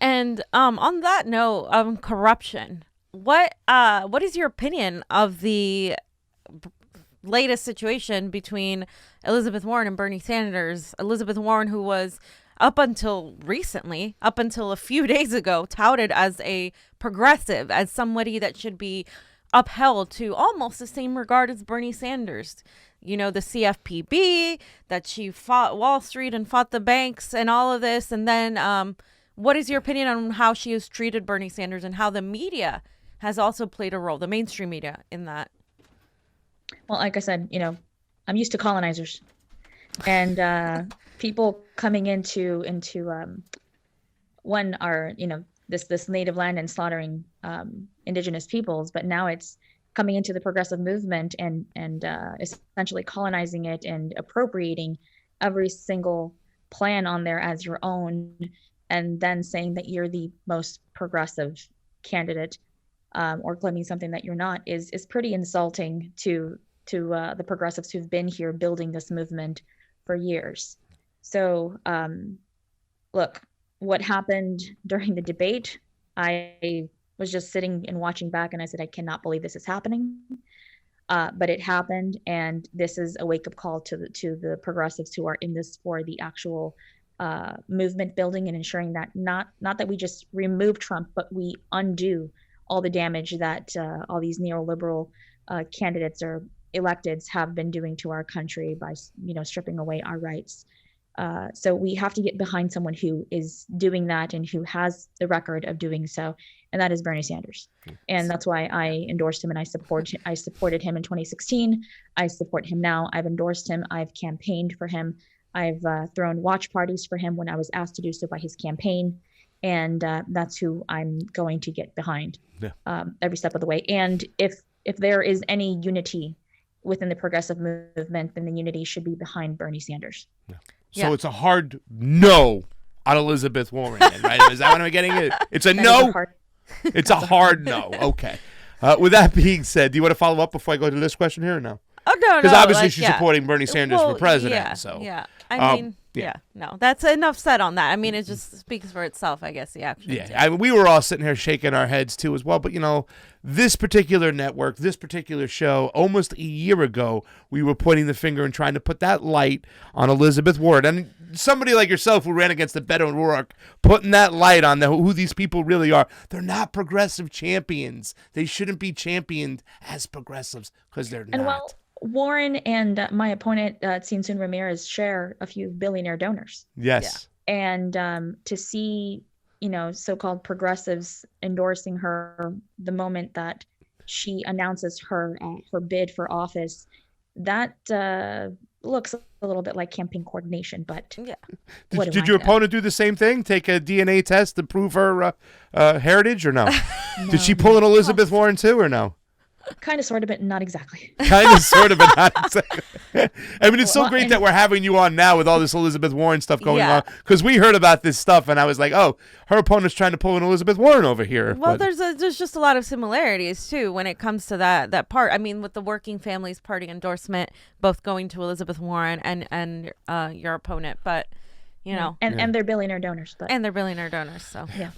And on that note, corruption. What is your opinion of the latest situation between Elizabeth Warren and Bernie Sanders? Elizabeth Warren, who was up until recently, up until a few days ago, touted as a progressive, as somebody that should be upheld to almost the same regard as Bernie Sanders. You know, the CFPB, that she fought Wall Street and fought the banks and all of this. And then what is your opinion on how she has treated Bernie Sanders and how the media has also played a role, the mainstream media, in that? Well, like I said, I'm used to colonizers and people coming into one are, this native land and slaughtering indigenous peoples, but now it's coming into the progressive movement and essentially colonizing it and appropriating every single plan on there as your own, and then saying that you're the most progressive candidate, or claiming something that you're not is pretty insulting to the progressives who've been here building this movement for years. So look, what happened during the debate, I was just sitting and watching back and I said, I cannot believe this is happening. But it happened, and this is a wake-up call to the progressives who are in this for the actual movement building and ensuring that not that we just remove Trump, but we undo all the damage that all these neoliberal candidates or electeds have been doing to our country by stripping away our rights. So we have to get behind someone who is doing that and who has the record of doing so, and that is Bernie Sanders. And that's why I endorsed him, and I supported him in 2016. I support him now. I've endorsed him. I've campaigned for him. I've thrown watch parties for him when I was asked to do so by his campaign, and that's who I'm going to get behind every step of the way. And if there is any unity within the progressive movement, then the unity should be behind Bernie Sanders. So it's a hard no on Elizabeth Warren, then, right? Is that what I'm getting at? It's a no? It's a hard no. Okay. With that being said, do you want to follow up before I go to this question here or no? Oh, no. Because obviously she's supporting Bernie Sanders for president. Yeah. I mean, no. That's enough said on that. I mean, it just speaks for itself, I guess, the action. Yeah. We were all sitting here shaking our heads, too, as well. But, this particular network, this particular show, almost a year ago, we were pointing the finger and trying to put that light on Elizabeth Warren. And somebody like yourself who ran against the Beto O'Rourke, putting that light on who these people really are. They're not progressive champions. They shouldn't be championed as progressives because they're not. Well, Warren and my opponent, Tsinsun Ramirez, share a few billionaire donors. Yes. Yeah. And to see, so-called progressives endorsing her the moment that she announces her bid for office, that looks a little bit like campaign coordination. But did your opponent do the same thing? Take a DNA test to prove her heritage, or no? No? Did she pull an Elizabeth Warren too, or no? Kind of, sort of, but not exactly. Kind of, sort of, but not exactly. I mean, it's so great that we're having you on now with all this Elizabeth Warren stuff going on, because we heard about this stuff, and I was like, oh, her opponent's trying to pull an Elizabeth Warren over here. Well, there's just a lot of similarities, too, when it comes to that part. I mean, with the Working Families Party endorsement, both going to Elizabeth Warren and your opponent, but, and they're billionaire donors. And they're billionaire donors, so. Yeah.